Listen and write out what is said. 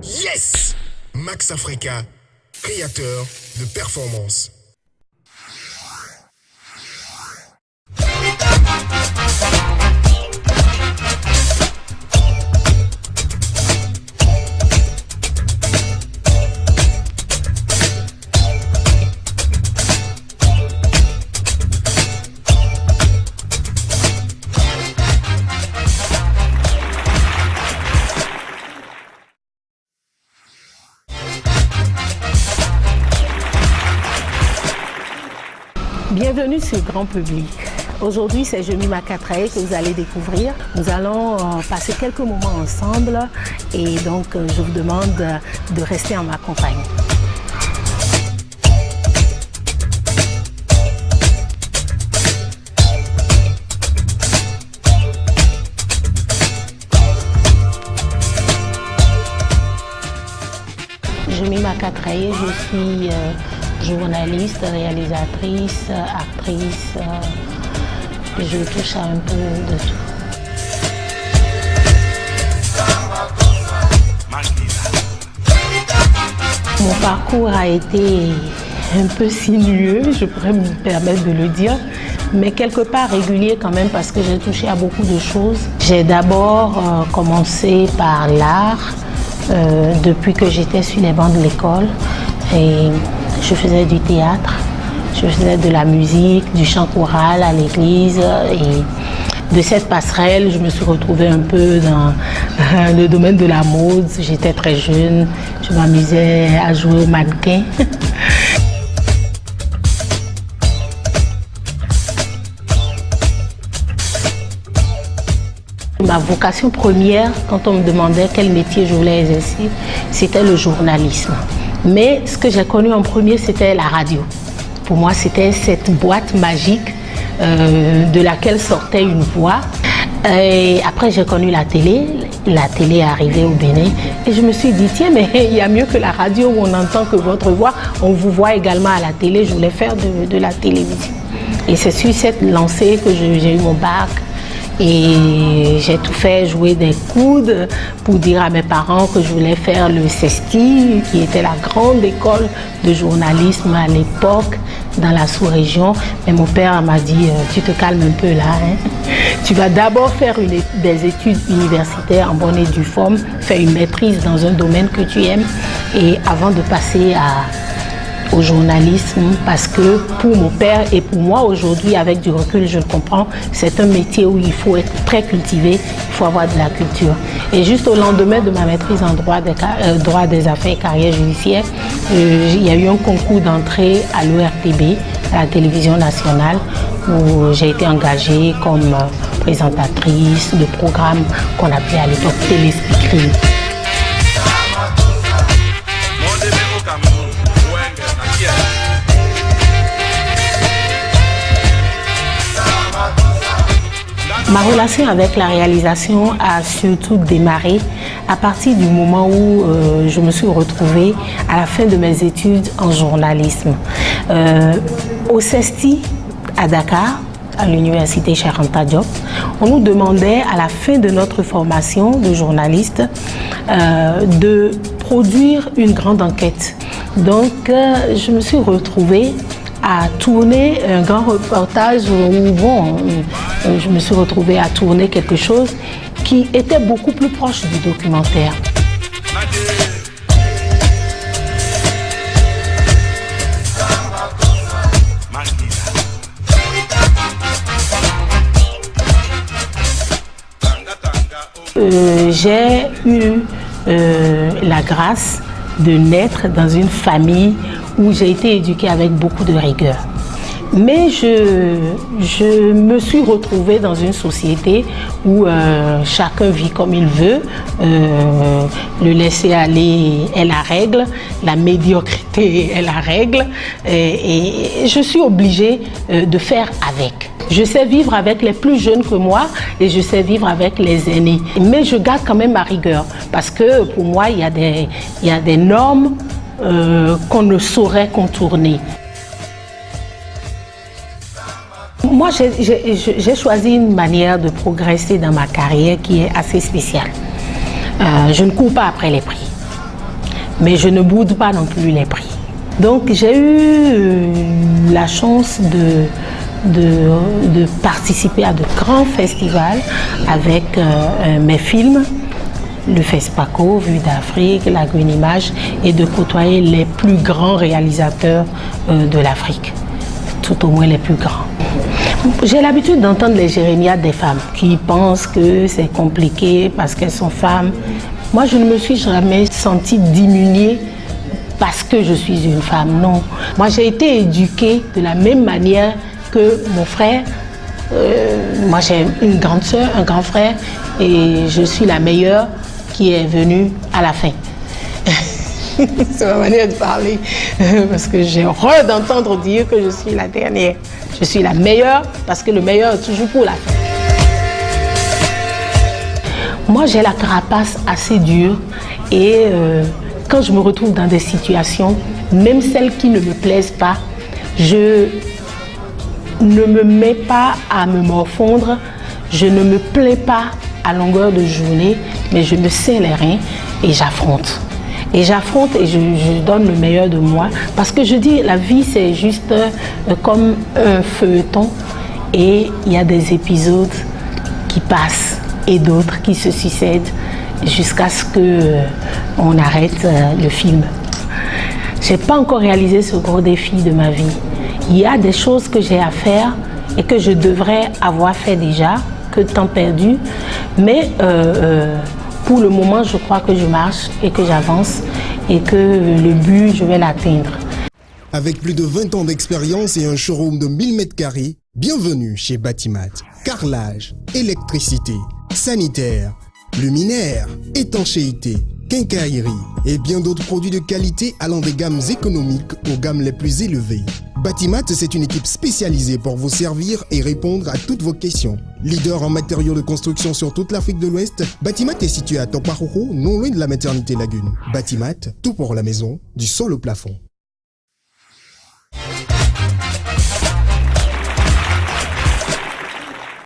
Yes! Max Africa, créateur de performance. Bienvenue sur Grand Public. Aujourd'hui, c'est Jemima Katraye que vous allez découvrir. Nous allons passer quelques moments ensemble et donc je vous demande de rester en ma compagnie. Jemima Katraye, je suis journaliste, réalisatrice, actrice, je touche à un peu de tout. Mon parcours a été un peu sinueux, je pourrais me permettre de le dire, mais quelque part régulier quand même parce que j'ai touché à beaucoup de choses. J'ai d'abord commencé par l'art depuis que j'étais sur les bancs de l'école. Et je faisais du théâtre, je faisais de la musique, du chant choral à l'église et de cette passerelle, je me suis retrouvée un peu dans le domaine de la mode. J'étais très jeune, je m'amusais à jouer au mannequin. Ma vocation première, quand on me demandait quel métier je voulais exercer, c'était le journalisme. Mais ce que j'ai connu en premier, c'était la radio. Pour moi, c'était cette boîte magique de laquelle sortait une voix. Et après, j'ai connu la télé. La télé est arrivée au Bénin. Et je me suis dit, tiens, mais il y a mieux que la radio où on n'entend que votre voix. On vous voit également à la télé. Je voulais faire de la télévision. Et c'est sur cette lancée que j'ai eu mon bac. Et j'ai tout fait, jouer des coudes pour dire à mes parents que je voulais faire le CESTI, qui était la grande école de journalisme à l'époque dans la sous-région. Mais mon père m'a dit, tu te calmes un peu là, hein. Tu vas d'abord faire des études universitaires en bonne et due forme, faire une maîtrise dans un domaine que tu aimes et avant de passer au journalisme, parce que pour mon père et pour moi aujourd'hui, avec du recul, je le comprends, c'est un métier où il faut être très cultivé, il faut avoir de la culture. Et juste au lendemain de ma maîtrise en droit des affaires et carrière judiciaire, il y a eu un concours d'entrée à l'ORTB, à la télévision nationale, où j'ai été engagée comme présentatrice de programmes qu'on appelait à l'époque téléspeakerie. Ma relation avec la réalisation a surtout démarré à partir du moment où je me suis retrouvée à la fin de mes études en journalisme. Au CESTI à Dakar, à l'université Cheikh Anta Diop, on nous demandait à la fin de notre formation de journaliste de produire une grande enquête. Donc je me suis retrouvée à tourner un grand reportage où je me suis retrouvée à tourner quelque chose qui était beaucoup plus proche du documentaire. J'ai eu la grâce de naître dans une famille où j'ai été éduquée avec beaucoup de rigueur. Mais je me suis retrouvée dans une société où chacun vit comme il veut, le laisser aller est la règle, la médiocrité est la règle, et je suis obligée de faire avec. Je sais vivre avec les plus jeunes que moi et je sais vivre avec les aînés. Mais je garde quand même ma rigueur parce que pour moi, il y a des normes qu'on ne saurait contourner. Moi, j'ai choisi une manière de progresser dans ma carrière qui est assez spéciale. Je ne cours pas après les prix. Mais je ne boude pas non plus les prix. Donc j'ai eu la chance de participer à de grands festivals avec mes films, le FESPACO, Vue d'Afrique, la Green Image, et de côtoyer les plus grands réalisateurs de l'Afrique, tout au moins les plus grands. J'ai l'habitude d'entendre les jérémiades des femmes qui pensent que c'est compliqué parce qu'elles sont femmes. Moi, je ne me suis jamais sentie diminuée parce que je suis une femme, non. Moi, j'ai été éduquée de la même manière que mon frère. Moi, j'ai une grande sœur, un grand frère, et je suis la meilleure qui est venue à la fin. C'est ma manière de parler, parce que j'ai horreur d'entendre dire que je suis la dernière. Je suis la meilleure, parce que le meilleur est toujours pour la fin. Moi, j'ai la carapace assez dure, et quand je me retrouve dans des situations, même celles qui ne me plaisent pas, je ne me mets pas à me morfondre, je ne me plains pas à longueur de journée, mais je me serre les reins et j'affronte. Et j'affronte et je donne le meilleur de moi. Parce que je dis, la vie, c'est juste comme un feuilleton. Et il y a des épisodes qui passent et d'autres qui se succèdent jusqu'à ce qu'on arrête le film. Je n'ai pas encore réalisé ce gros défi de ma vie. Il y a des choses que j'ai à faire et que je devrais avoir fait déjà, que temps perdu. Mais pour le moment, je crois que je marche et que j'avance et que le but, je vais l'atteindre. Avec plus de 20 ans d'expérience et un showroom de 1000 m², bienvenue chez Batimat. Carrelage, électricité, sanitaire, luminaire, étanchéité, quincaillerie et bien d'autres produits de qualité allant des gammes économiques aux gammes les plus élevées. Batimat, c'est une équipe spécialisée pour vous servir et répondre à toutes vos questions. Leader en matériaux de construction sur toute l'Afrique de l'Ouest, Batimat est situé à Toparoro, non loin de la maternité Lagune. Batimat, tout pour la maison, du sol au plafond.